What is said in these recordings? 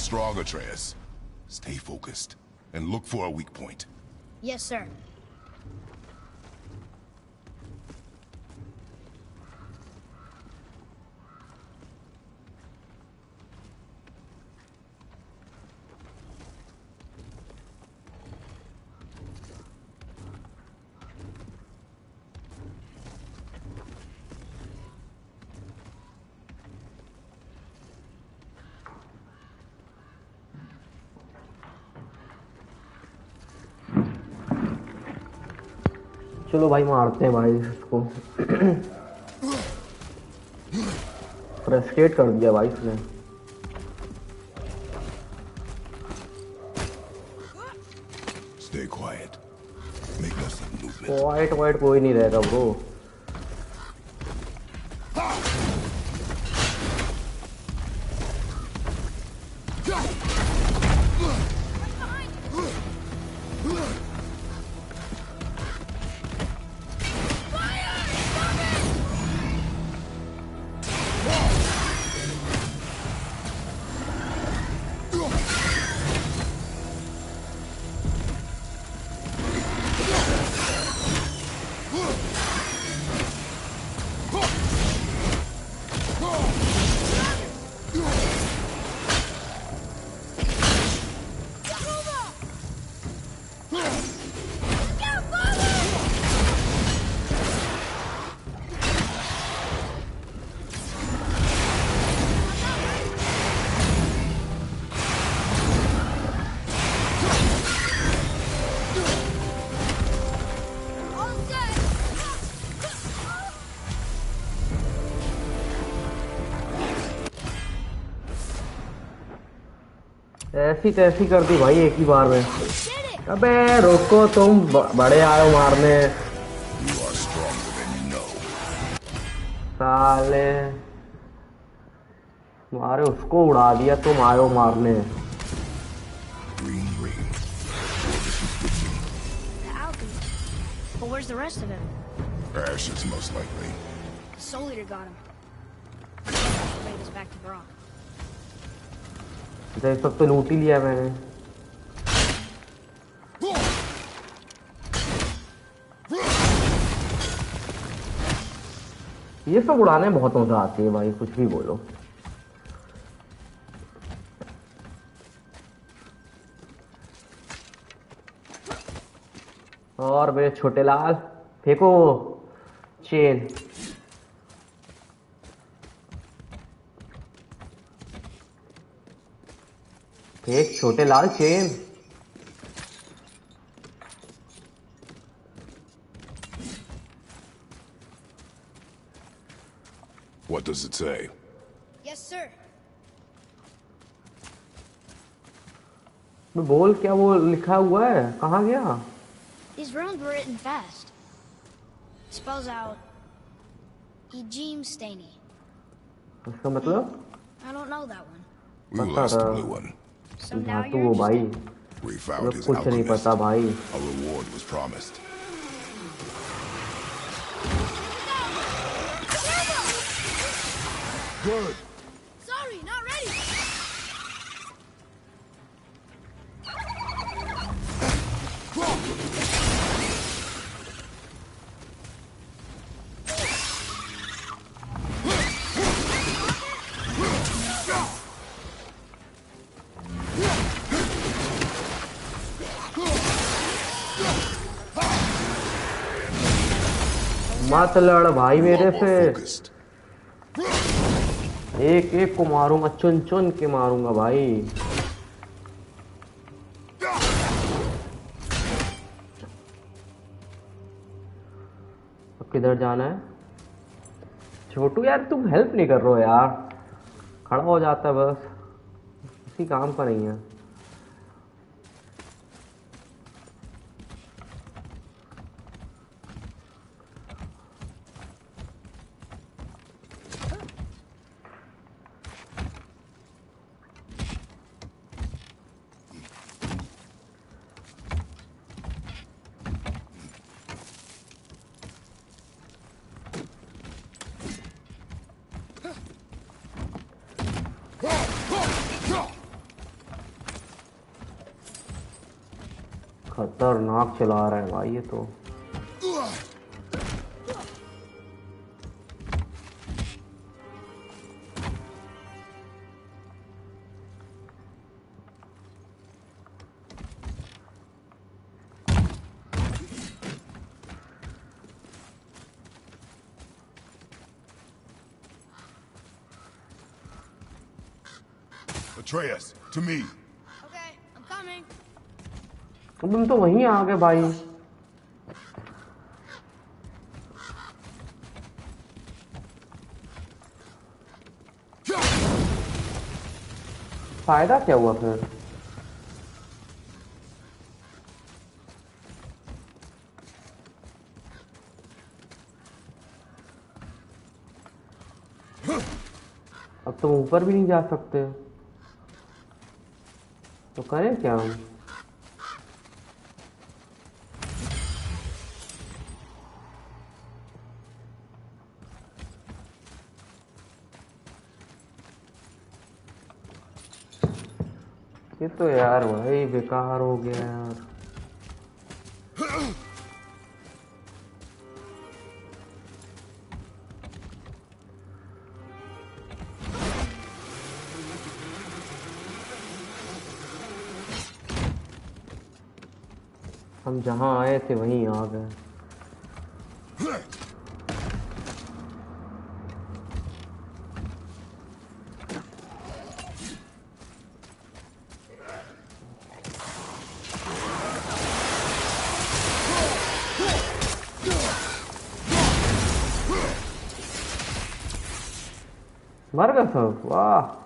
strong, Atreus. Stay focused and look for a weak point. Yes, sir. चलो भाई मारते हैं भाई इसको। फ्रस्ट्रेट कर दिया भाई इसने। Stay quiet. Make no sudden movement. Quite कोई नहीं रहेगा ब्रो। ऐसी तैसी कर दी भाई एक ही बार में। अबे रोको तुम, बड़े आयो मारने साले। मारे उसको उड़ा दिया, तुम आयो मारने। But where's the rest of him? Ashes, most likely. Soul Eater got him. Bring us back to Brock. देख सब तो लूट ही लिया मैंने। ये सब उड़ाने में बहुत मजा आती है भाई, कुछ भी बोलो। और मेरे छोटे लाल फेंको चेन। फेंक छोटे लाल chain. What does it say? Yes, sir. बोल क्या वो लिखा हुआ है, कहाँ गया? These runes were written fast. Spells out Ejim Staney. उसका मतलब? I don't know that one. We lost the blue one. So now धातु you're वो भाई, interested? We found his कुछ नहीं alchemist. पता भाई। A reward was promised. Good. Sorry, not ready. मत लड़ भाई मेरे More से। focused. एक एक को मारूंगा, चुन चुन के मारूंगा भाई। अब किधर जाना है? छोटू यार तुम हेल्प नहीं कर रहे हो यार, खड़ा हो जाता है बस, किसी काम का नहीं है। खतरनाक चला रहा है भाई ये तो। Atreus, to me. Okay, I'm coming. तुम तो वहीं आ गए भाई। फायदा क्या हुआ फिर? अब तो ऊपर भी नहीं जा सकते, तो करें क्या हम? ये तो यार भाई बेकार हो गया यार। हम जहाँ आए थे वहीं आ गए। मर गए सब, वाह।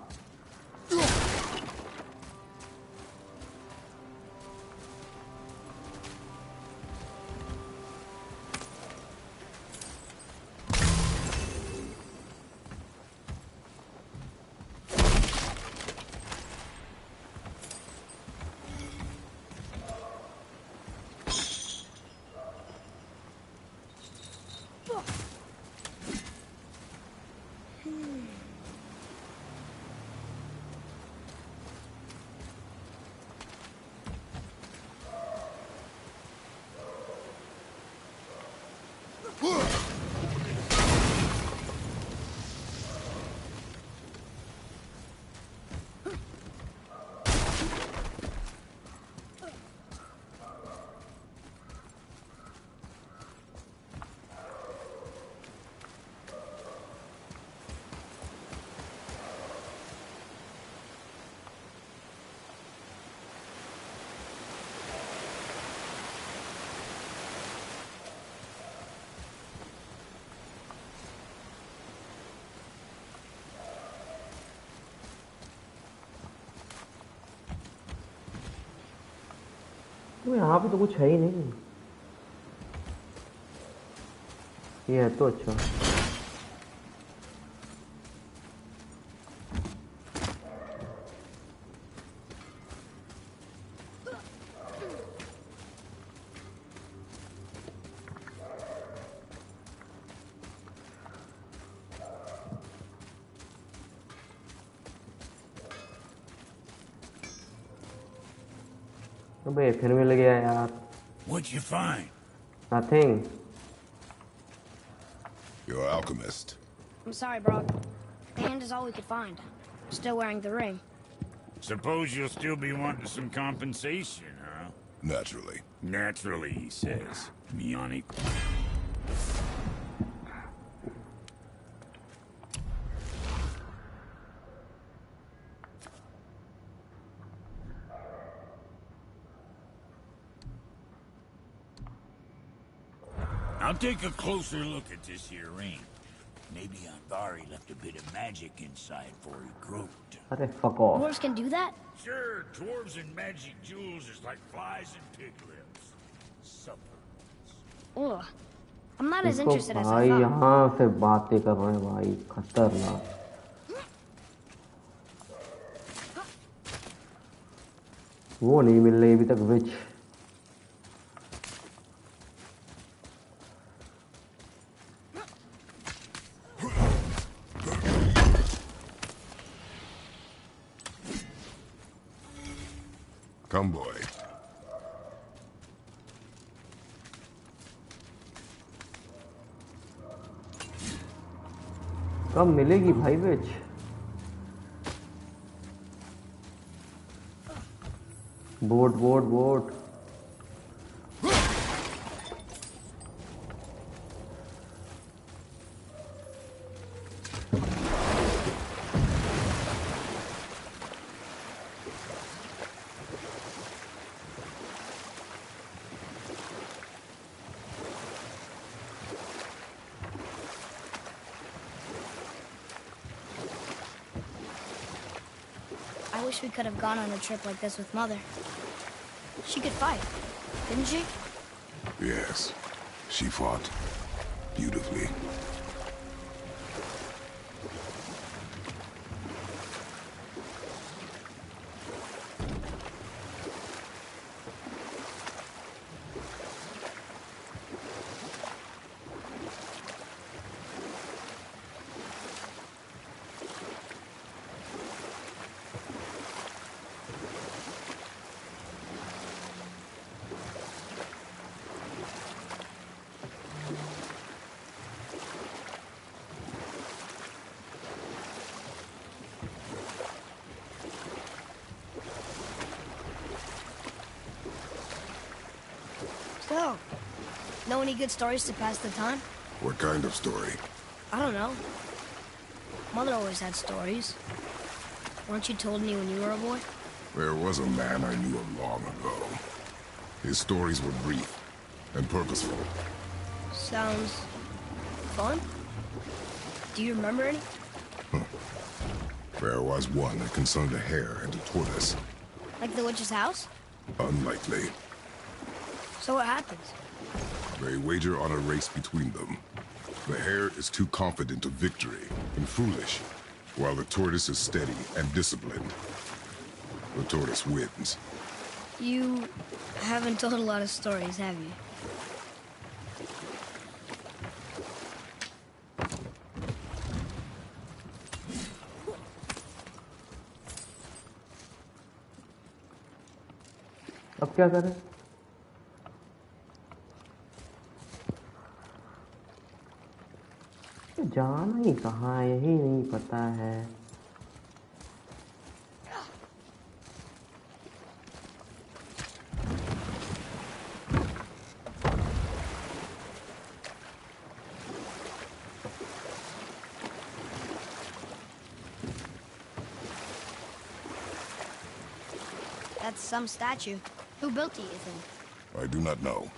तो यहाँ पे तो कुछ है ही नहीं। ये है तो अच्छा। अबे फिर मिल गया यार। What'd you find? Nothing. You're an alchemist. I'm sorry, Brock. The hand is all we could find. Still wearing the ring. Suppose you'll still be wanting some compensation, huh? Naturally. Naturally, he says. Mionic. I'll take a closer look at this here ring. Maybe Andvari left a bit of magic inside before he groped. अरे fuck off. Dwarves can do that? Sure, dwarves and magic jewels is like flies and pig lips. Supplements. Ugh. I'm not as इसको interested as I भाई thought. यहाँ से बातें कर रहे हैं भाई, खतरनाक। वो नहीं मिल रही अभी तक विच। Come, boy. कब मिलेगी भाई बेच? Boat boat boat. I wish we could have gone on a trip like this with Mother. She could fight, didn't she? Yes, she fought beautifully. So, know any good stories to pass the time? What kind of story? I don't know. Mother always had stories. Weren't you told me when you were a boy? There was a man I knew long ago. His stories were brief and purposeful. Sounds fun. Do you remember any? There was one that concerned a hare and a tortoise. Like the witch's house? Unlikely. So what happens? They wager on a race between them. The hare is too confident of victory and foolish, while the tortoise is steady and disciplined. The tortoise wins. You haven't told a lot of stories, have you? अब क्या करें? जाना ही कहाँ है, यही नहीं पता है। That's some statue. Who built it, you think? I do not know.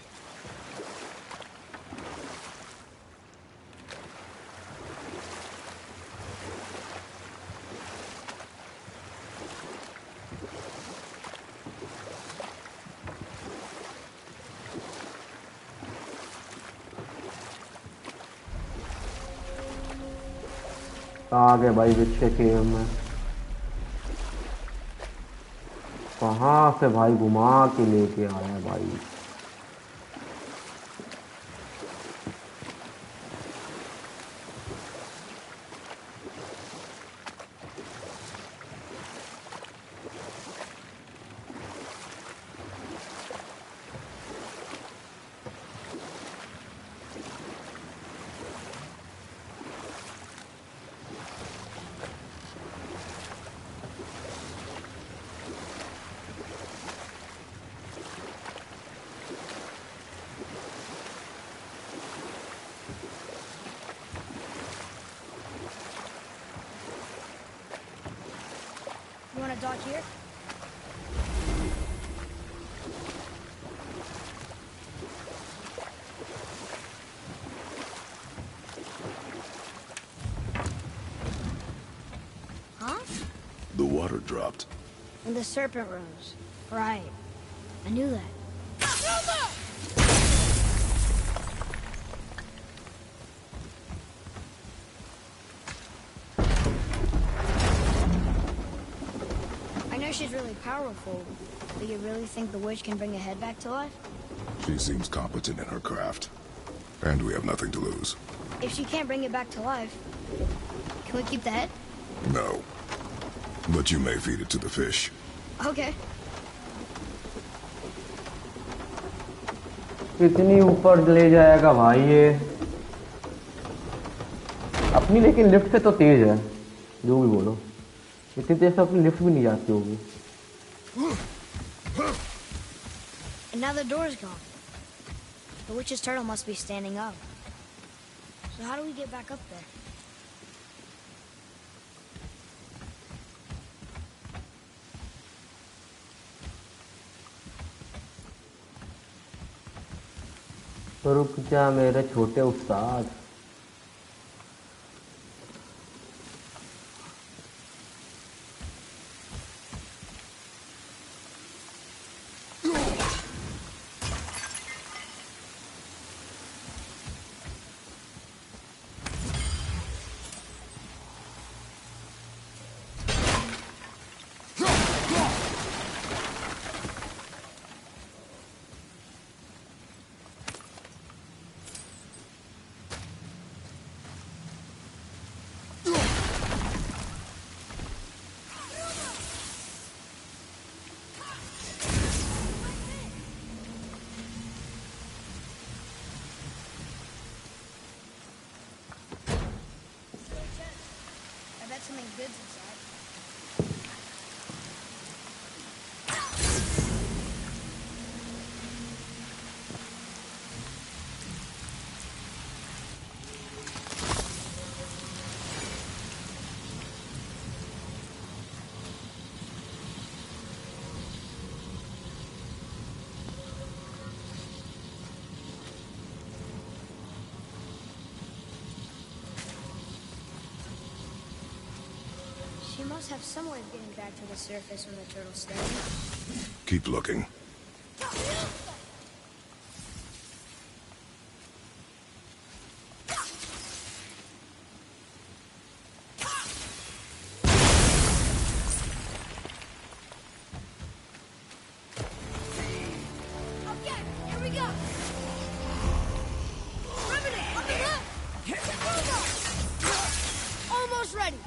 आ गए भाई पीछे केव में। कहाँ से भाई घुमा के लेके आया भाई? You want to dock here? Huh? The water dropped. And the serpent rose. Right. I knew that. I know she's really powerful, but you really think the witch can bring a head back to life? She seems competent in her craft. And we have nothing to lose. If she can't bring it back to life, can we keep the head? No. But you may feed it to the fish. Okay. कितनी ऊपर ले जाएगा भाई ये? अब नहीं, लेकिन lift से तो तेज है, जो भी बोलो। इतनी तेज तो अपनी लिफ्ट भी नहीं जाती होगी। And now the door is gone. The witch's turtle must be standing up. So how do we get back up there? तो रुक जा मेरे छोटे उस्ताद। I bet something good's inside. She must have some way of getting back to the surface when the turtle's steady. Keep looking. Okay, here we go. Revenant, on the left. Almost ready.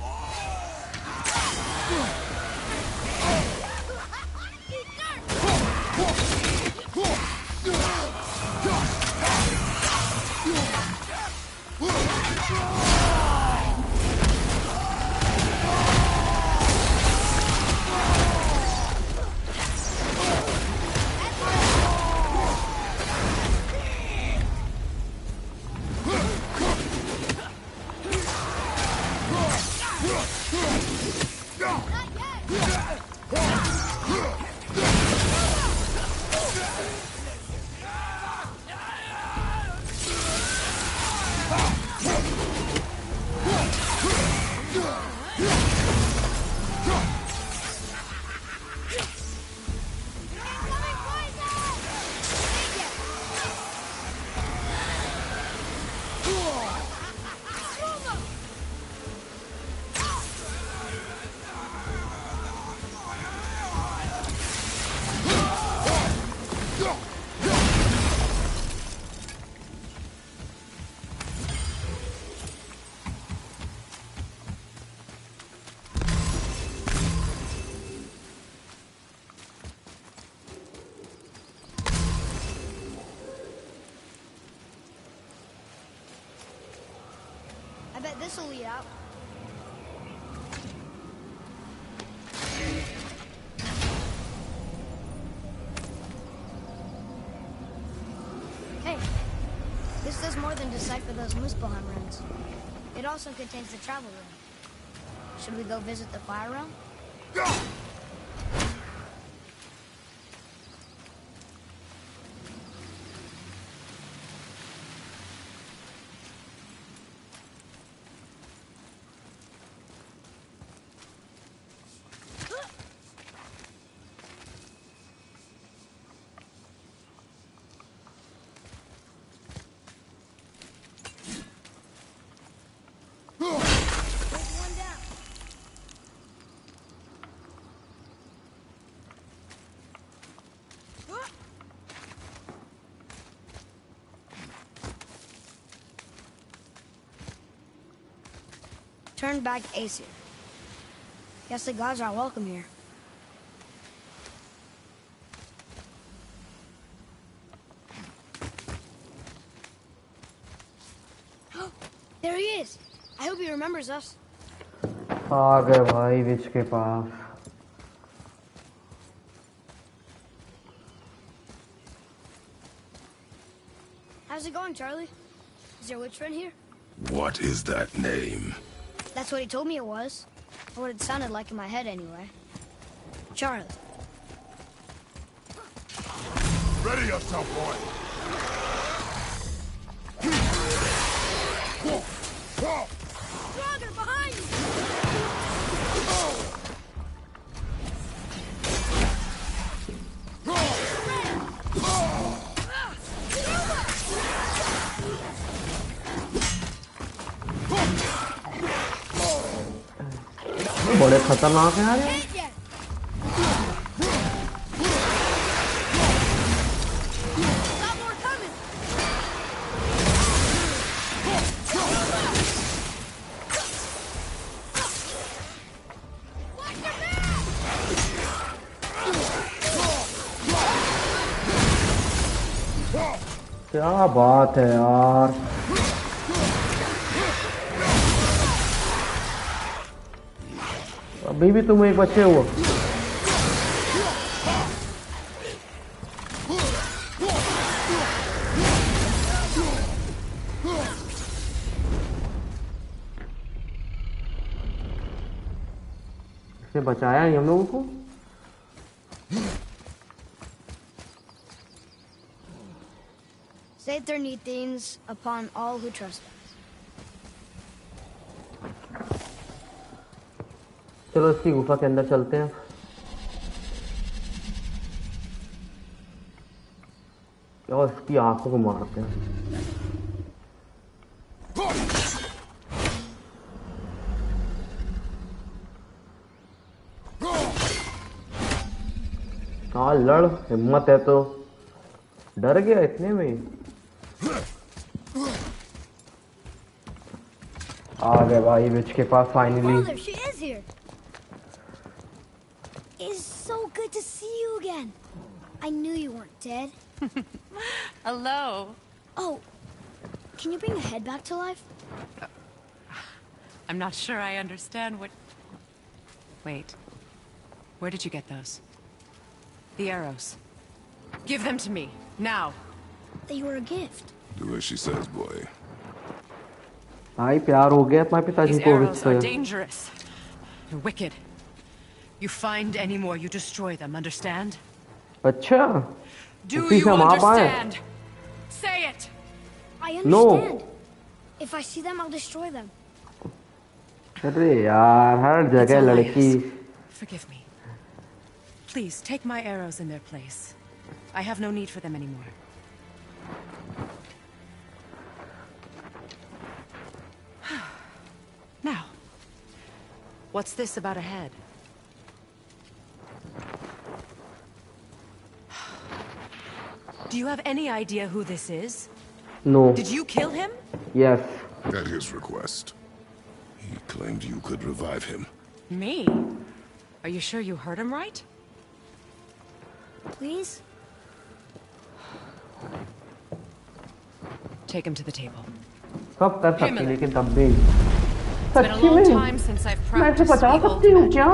I bet this'll lead out. Hey, this does more than decipher those Muspelheim runes. It also contains the travel room. Should we go visit the fire realm? One down. Turn back Aesir. Guess the gods are welcome here. There he is! I hope he remembers us. आ गए भाई विच के पास. How's it going, Charlie? Is your witch friend here? What is that name? That's what he told me it was. Or what it sounded like in my head, anyway. Charlie. Ready yourself, boy. Stronger, behind you! बड़े खतरनाक हैं यार ये. Hit ya! Got more coming! Watch your back! क्या बात है यार. अभी भी तुम एक बच्चे हो. इसने बचाया नहीं हम लोगों को. Save their neat things upon all who trust us. चलो इसकी गुफा के अंदर चलते हैं. और इसकी आंखों को मारते हैं. हाँ लड़, हिम्मत है तो. डर गया इतने में. आ गए भाई विच के पास finally. Oh, there she is here. It's so good to see you again. I knew you weren't dead. Hello. Oh, can you bring the head back to life? I'm not sure I understand what... Wait. Where did you get those? The arrows. Give them to me, now. They were a gift. Do as she says, boy. भाई प्यार हो गया अपने पिताजी These को. arrows are dangerous. They're wicked. You find any more, you destroy them, understand? अच्छा. Do उसी you से हम आ पाए. understand? Say it! I No. understand. If I see them, I'll destroy them. अरे यार हर It's जगह Elias. लड़की. Forgive me. Please, take my arrows in their place. I have no need for them anymore. Now, what's this about a head? Do you have any idea who this is? No. Did you kill him? Yes. At his request. He claimed you could revive him. Me? Are you sure you heard him right? Please? Take him to the table. सब कर सकती Himmler. लेकिन तब भी. It's been a सच्ची long में time since I've मैं ऐसे practiced बचा the सकती old हूँ magic. क्या?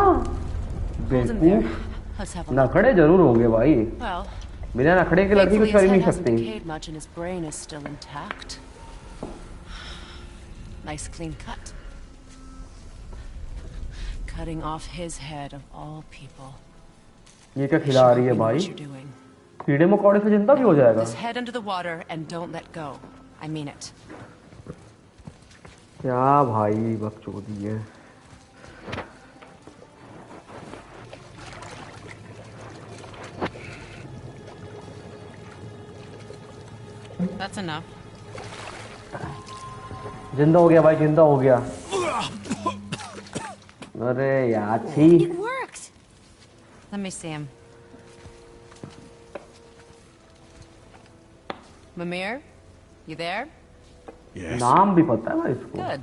Hold him there. बेवकूफ. Let's have a look. नखड़े जरूर होंगे भाई. Well, बिना नखड़े के लड़की thankfully कुछ कर his ही head नहीं hasn't सकती. decayed much and his brain is still intact. Nice clean cut. Cutting off his head of all people. ये क्या I खिला sure रही hope है you know भाई? what you're doing. कीड़े मकोड़े से जिंदा भी हो जाएगा. This head under the water and don't let go. I mean it. क्या भाई बकचोदी है. That's enough. जिंदा हो गया भाई, जिंदा हो गया. अरे यार छी. It worked! Let me see him. Mimir, you there? Yes. नाम भी पता है भाई इसको. Good.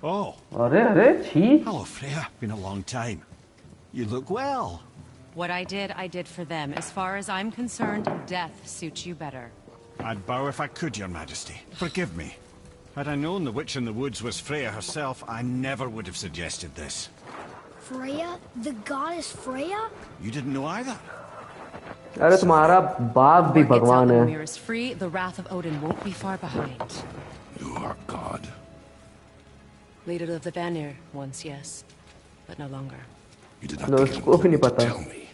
Oh, अरे अरे छी. hello, Freya. Been a long time. You look well. What I did for them. As far as I'm concerned, death suits you better. I'd bow if I could, Your Majesty. Forgive me. Had I known the witch in the woods was Freya herself, I never would have suggested this. Freya? The goddess Freya? You didn't know either? अरे तुम्हारा बाप भी Word gets out भगवान that है. Mimir is free, the wrath of Odin won't be far behind. You are God. Leader of the Vanir, once, yes, but no longer. You did not No, think it उसको भी नहीं important to पता. tell me.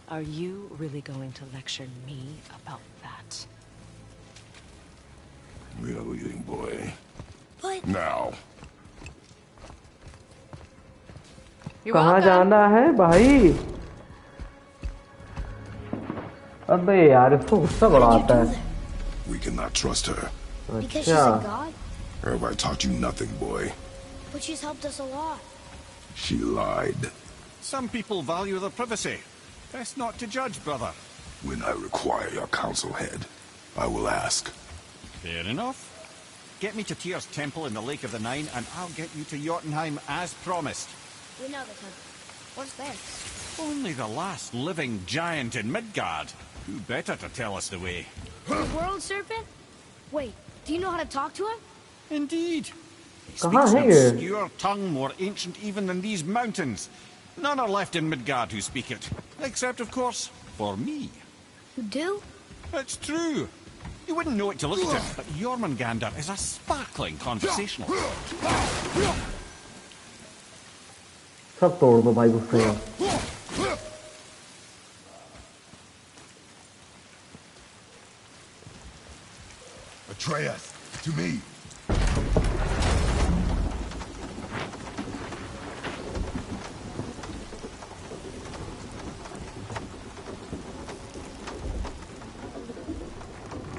Are you really going to lecture me about that? We are leaving, boy. But Now. You're कहाँ welcome. जाना है भाई? अबे यार इसको गुस्सा बड़ा how did आता you do है. that? We cannot trust her. Because she's अच्छा. a god? Have I taught you nothing, boy? But she's helped us a lot. She lied. Some people value their privacy. Best not to judge, brother. When I require your counsel head, I will ask. Fair enough. Get me to Tyr's temple in the Lake of the Nine, and I'll get you to Jotunheim as promised. We know the temple. What's there? Only the last living giant in Midgard. Who better to tell us the way? The world serpent? Wait, do you know how to talk to him? Indeed. He कहाँ speaks है an ये? obscure tongue more ancient even than these mountains. None are left in Midgard who speak it. Except, of course, for me. You do? It's true. You wouldn't know it to look at it, but Jormungandr is a sparkling conversationalist. सब तोड़ दो भाई गुस्से में. Atreus, to me.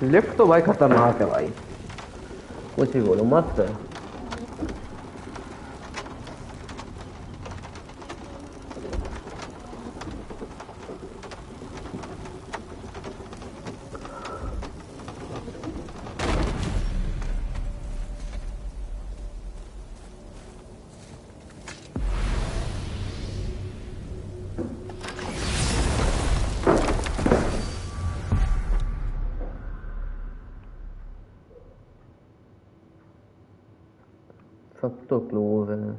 Lift तो भाई खतरनाक है भाई. कुछ भी बोलो मस्त है. सब तो क्लोज है.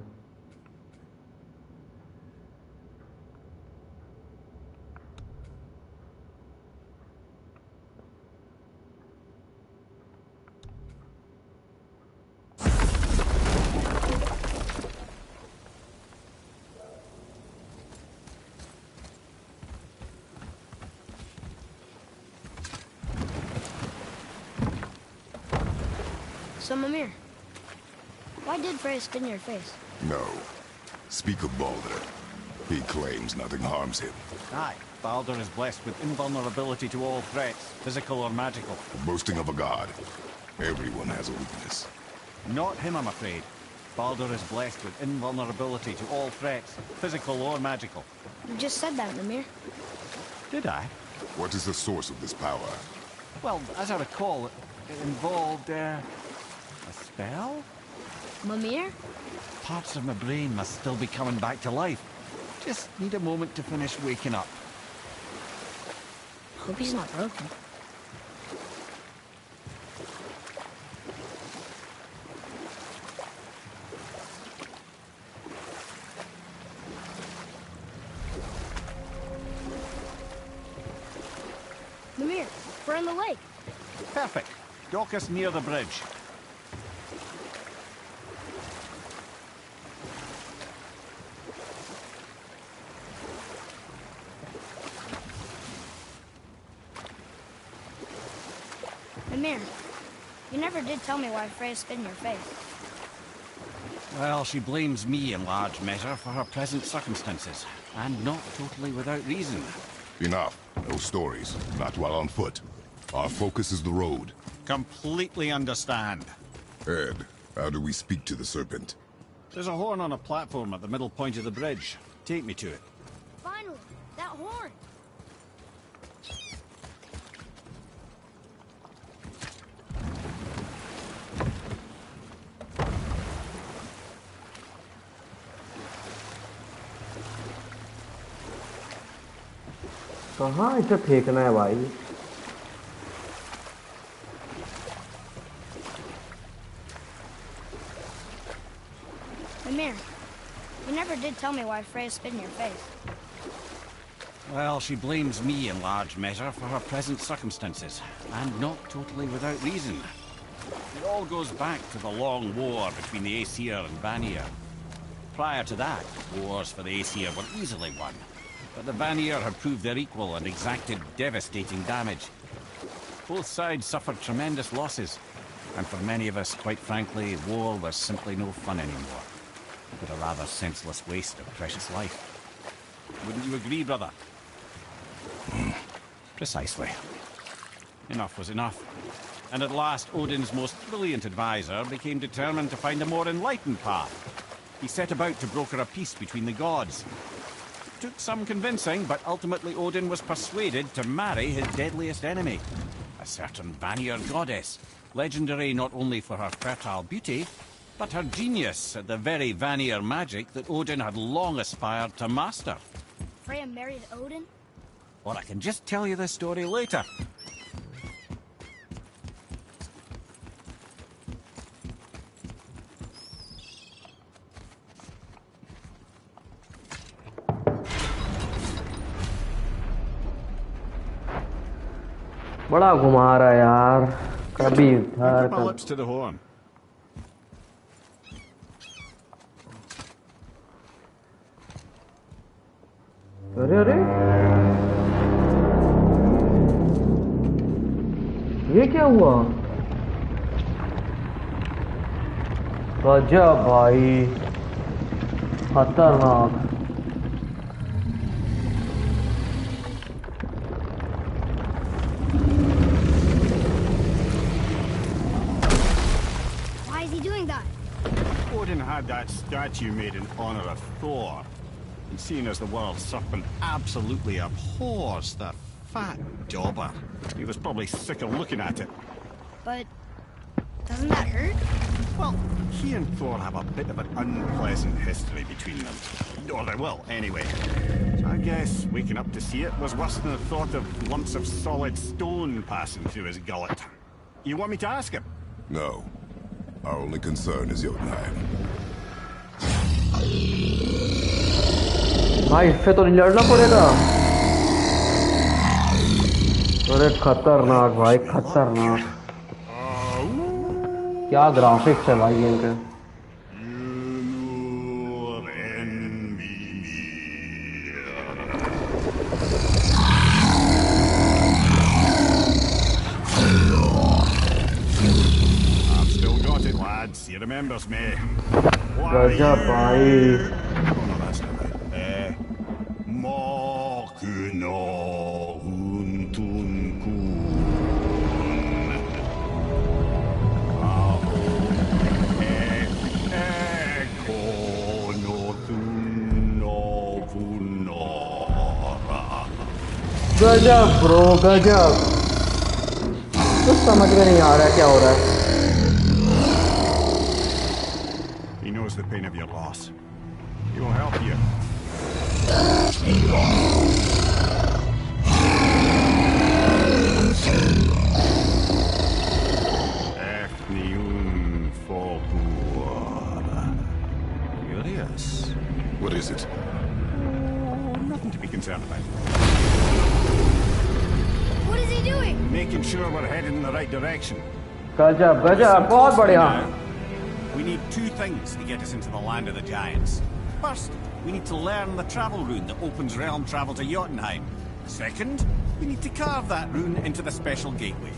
So, Mimir, why did Freya spit in your face? No. Speak of Baldur. He claims nothing harms him. Aye, Baldur is blessed with invulnerability to all threats, physical or magical. Boasting of a god. Everyone has a weakness. Not him, I'm afraid. Baldur is blessed with invulnerability to all threats, physical or magical. You just said that, Mimir. Did I? What is the source of this power? Well, as I recall, it involved, a spell? Mimir? Parts of my brain must still be coming back to life. Just need a moment to finish waking up. Hope he's not broken. Mimir, we're in the lake. Perfect. Dock us near the bridge. Mimir, you never did tell me why Freya spit in your face. Well, she blames me in large measure for her present circumstances, and not totally without reason. Enough. No stories. Not while on foot. Our focus is the road. Completely understand. Ed, how do we speak to the serpent? There's a horn on a platform at the middle point of the bridge. Take me to it. Finally, that horn. कहाँ इसे फेंकना है भाई? Ymir, you never did tell me why Freya spit in your face. Well, she blames me in large measure for her present circumstances, and not totally without reason. It all goes back to the long war between the Aesir and Vanir. Prior to that, wars for the Aesir were easily won, but the Vanir had proved their equal and exacted devastating damage. Both sides suffered tremendous losses, and for many of us, quite frankly, war was simply no fun anymore, but a rather senseless waste of precious life. Wouldn't you agree, brother? Precisely. Enough was enough. And at last, Odin's most brilliant advisor became determined to find a more enlightened path. He set about to broker a peace between the gods. It took some convincing, but ultimately Odin was persuaded to marry his deadliest enemy, a certain Vanir goddess, legendary not only for her fertile beauty, but her genius at the very Vanir magic that Odin had long aspired to master. Freya married Odin? Or I can just tell you the story later. बड़ा घुमा रहा है यार कभी इधर Keep my lips to the horn. अरे अरे ये क्या हुआ गजब भाई खतरनाक Why is he doing that? Odin had that statue made in honor of Thor. And seeing as the world serpent absolutely abhors that fat dauber, he was probably sick of looking at it. But doesn't that hurt? Well, he and Thor have a bit of an unpleasant history between them. Or they will, anyway. So I guess waking up to see it was worse than the thought of lumps of solid stone passing through his gullet. You want me to ask him? No. Our only concern is Jotunheim. भाई इससे तो नहीं लड़ना पड़ेगा अरे खतरनाक भाई खतरनाक क्या ग्राफिक्स है भाई इनके I've still got it, lads. He remembers me. गजब भाई Oh, no, that's not right. Mokuno Huntunkun. Eko no Thuno Vunora. गजब ब्रो गजब कुछ समझ में नहीं आ रहा है क्या हो रहा है He knows the pain of your loss. He will help you. Efniun Folkur. Curious. What is it? Oh, nothing to be concerned about. What is he doing? Making sure we're headed in the right direction. गजब गजब बहुत बढ़िया We need two things to get us into the land of the giants. First, we need to learn the travel rune that opens realm travel to Jotunheim. Second, we need to carve that rune into the special gateway.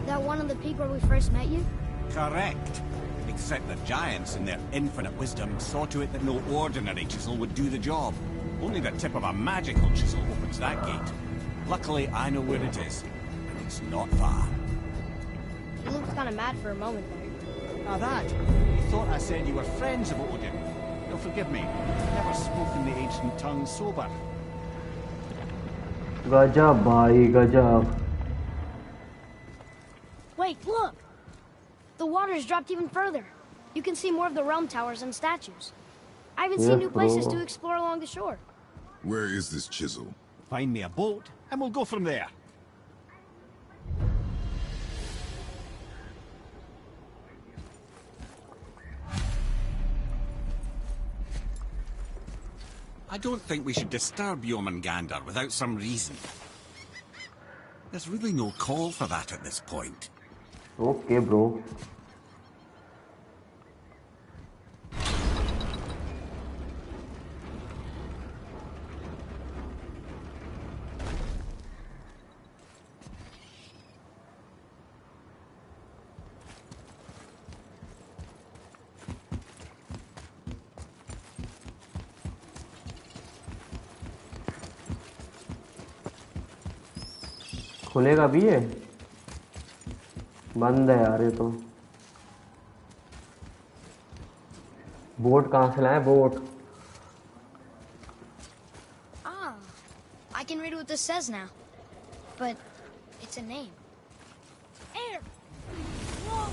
That one on the peak where we first met you? Correct. Except the giants, in their infinite wisdom, saw to it that no ordinary chisel would do the job. Only the tip of a magical chisel opens that gate. Luckily, I know where it is, and it's not far. You looked kind of mad for a moment there. Now that, you thought I said you were friends of Odin. You'll forgive me. Never spoken the ancient tongue sober. गजब भाई गजब Wait, look! The water's dropped even further. You can see more of the realm towers and statues. I even see Yes, new places bro. to explore along the shore. Where is this chisel? Find me a boat, and we'll go from there. I don't think we should disturb Jormungandr without some reason. There's really no call for that at this point. Okay, bro. खुलेगा भी है बंद है यार ये तो boat कहाँ से लाए boat Ah, I can read what this says now. But it's a name. Air! Whoa!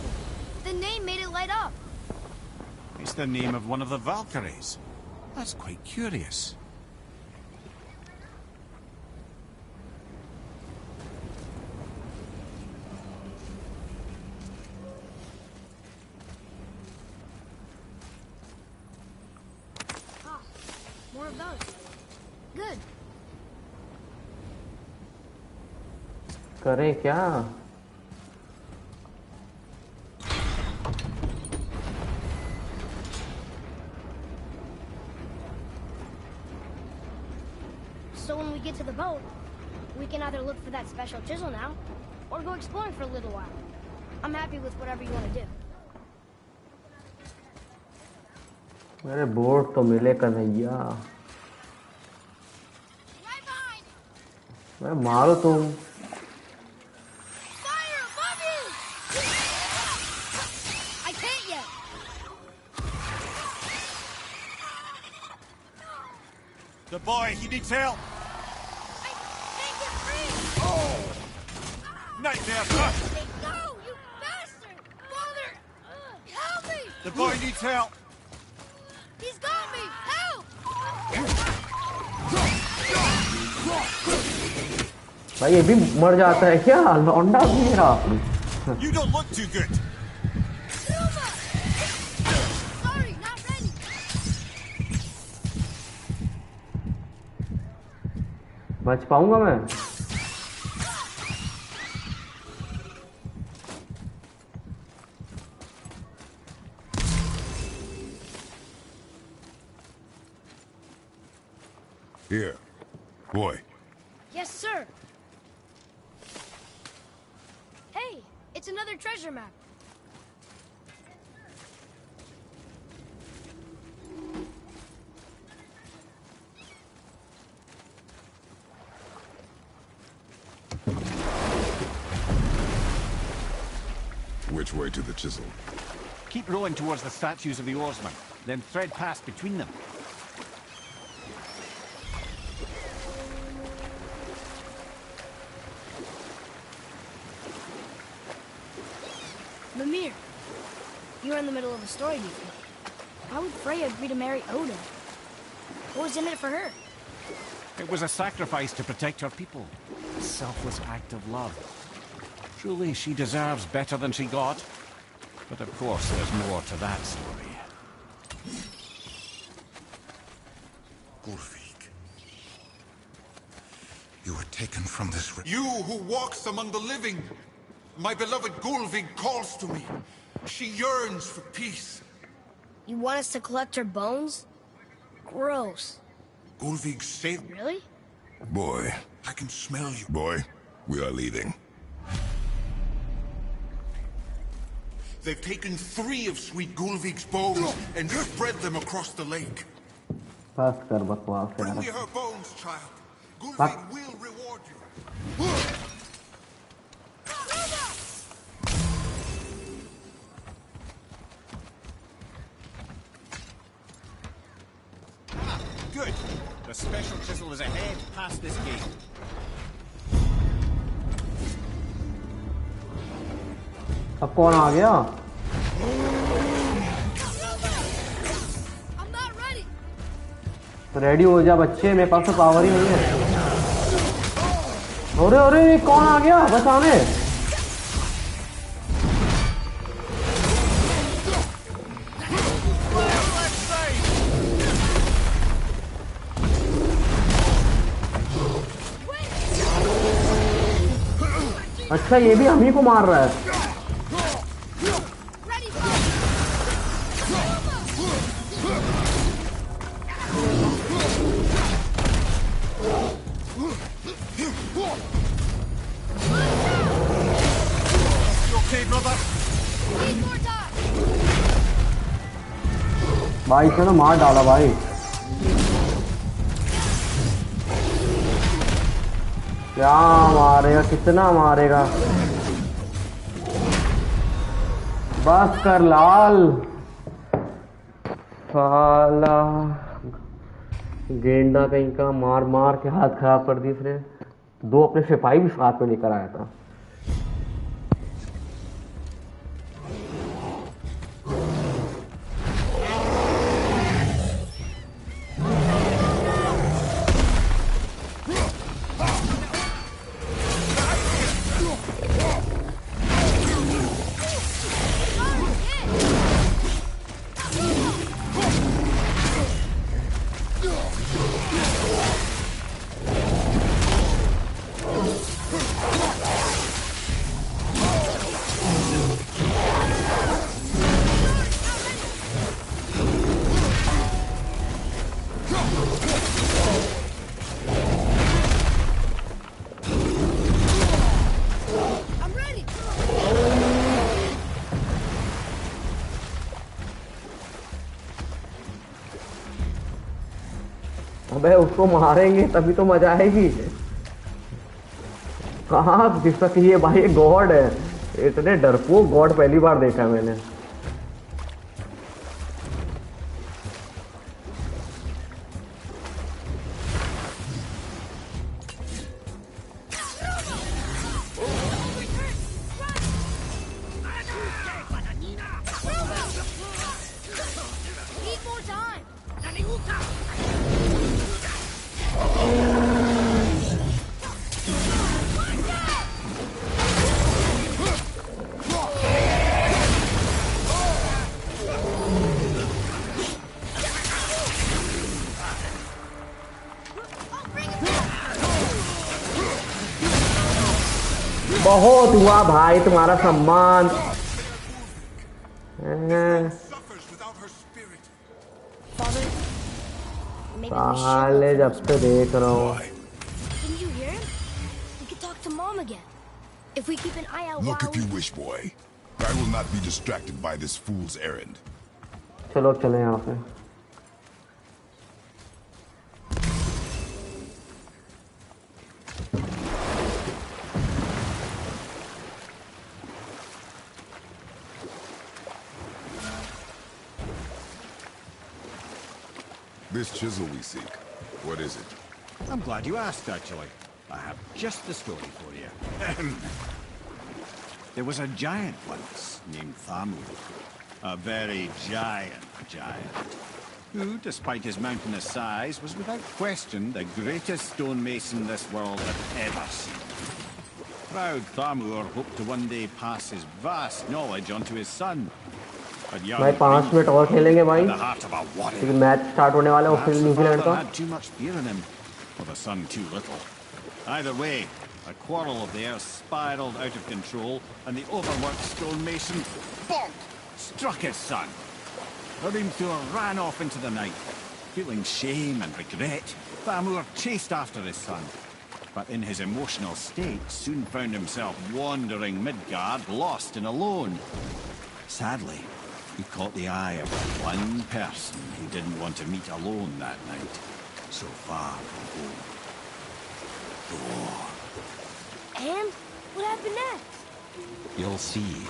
The name made it light up. It's the name of one of the Valkyries. That's quite curious. More of those. Good. करें क्या So when we get to the boat, we can either look for that special chisel now, or go exploring for a little while. I'm happy with whatever you want to do. मेरे boat तो मिले Kanhaiya Right behind! मैं मारो तुम Fire above you! I can't yet. The boy, he needs help. I can't get free! Nightmare! Let go, you bastard! Father! Help me! The boy needs help. He's got me! Help! भाई ये भी मर जाता है क्या लौंडा भी मेरा You don't look too good. Silva! Sorry, not ready. बच पाऊंगा मैं Here. Boy. Yes, sir. Hey, it's another treasure map. Which way to the chisel? Keep rowing towards the statues of the oarsmen, then thread past between them. Mimir, you're in the middle of a story, do you think? Why would Freya agree to marry Odin? What was in it for her? It was a sacrifice to protect her people. A selfless act of love. Truly, she deserves better than she got. But of course, there's more to that story. Gulvig. You were taken from this... You who walks among the living! My beloved Gulvig calls to me. She yearns for peace. You want us to collect her bones? Gross. Gulvig saved... Really? Boy. I can smell you. Boy, we are leaving. They've taken 3 of sweet Gulvig's bones and spread them across the lake. बस कर बकवास Bring me यार her bones, child. Gulvig will reward you. Good. The special chisel is ahead past this gate. अब कौन आ गया I'm not ready. Ready हो जा बच्चे मेरे पास तो पावर ही नहीं है अरे अरे कौन आ गया बचाने अच्छा ये भी हम ही को मार रहा है। भाई इसने तो मार डाला भाई। क्या मारेगा, कितना मारेगा? बस कर लाल। साला गेंडा कहीं का, मार मार के हाथ खराब कर दी इसने। 2 अपने सिपाही भी साथ में लेकर आया था। अबे उसको मारेंगे तभी तो मजा आएगी। कहाँ दिख सकती है भाई, गॉड है। इतने डरपोक गॉड पहली बार देखा है मैंने। बहुत हुआ भाई तुम्हारा सम्मान। साले जब से देख रहा हूँ। Look if you wish, boy. I will not be distracted by this fool's errand. चलो चले यहाँ पे। This chisel we seek, what is it? I'm glad you asked, actually. I have just the story for you. There was a giant once named Thamur. A very giant, who, despite his mountainous size, was without question the greatest stonemason this world had ever seen. Proud Thamur hoped to one day pass his vast knowledge onto his son. भाई 5 minute और खेलेंगे भाई, क्योंकि match start होने वाला है Australia New Zealand का। Had too much fear in him, or the son too little. Either way, a quarrel of theirs spiraled out of control, and the overworked stonemason, bonk, struck his son. Hrimthur ran off into the night. Feeling shame and regret, Thamur chased after his son, but in his emotional state soon found himself wandering Midgard, lost and alone. Sadly, he caught the eye of one person he didn't want to meet alone that night, so far from home. Thor. And what happened next? You'll see.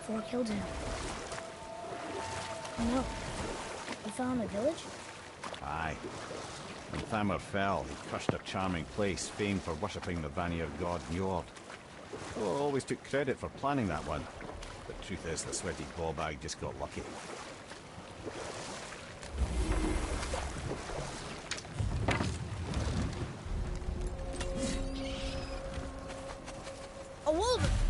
Thor killed him. No. We fell in the village? Aye. When Thamur fell, he crushed a charming place famed for worshipping the Vanir god Njord. Thor always took credit for planning that one. But truth is, the sweaty ballbag just got lucky. A wolverine!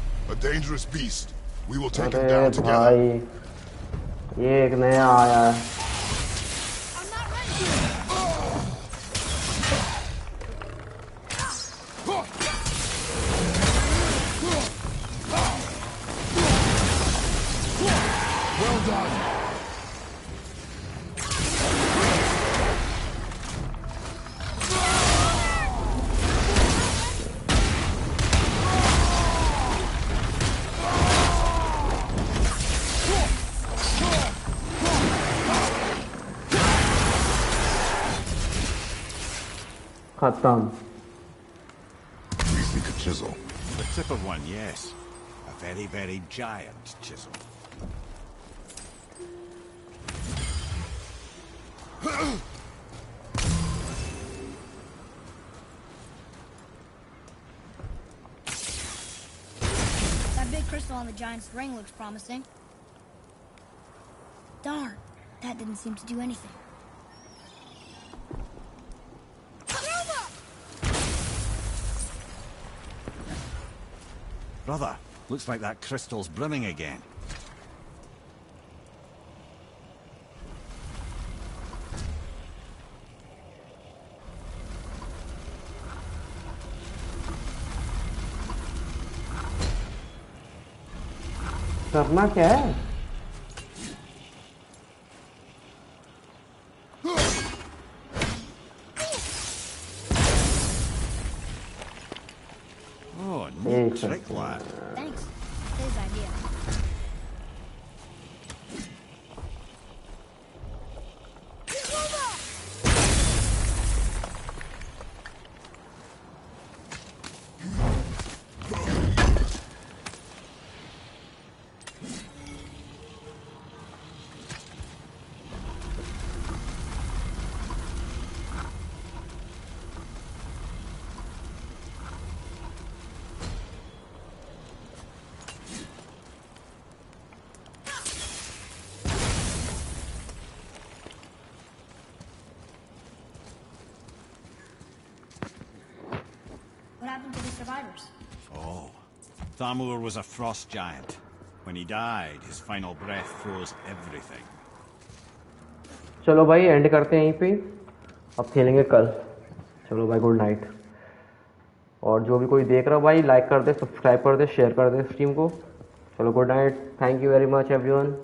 dangerous beast. We will take him अरे down together. भाई ये एक नया आया है. Well done. खत्म. We seek a chisel. The tip of one, yes. A very, very giant chisel. That big crystal on the giant's ring looks promising. Darn, that didn't seem to do anything. Brother, looks like that crystal's brimming again. करना क्या है? Oh, neat trick, lad. Thanks. His idea. What happened to the survivors? Oh, Thamur was a frost giant. When he died, his final breath froze everything. चलो भाई and करते हैं यहीं पे. अब खेलेंगे कल. चलो भाई गुड नाइट. और जो भी कोई देख रहा हो भाई लाइक कर दे, सब्सक्राइब कर दे, शेयर कर दे स्ट्रीम को. चलो good night. Thank you very much everyone.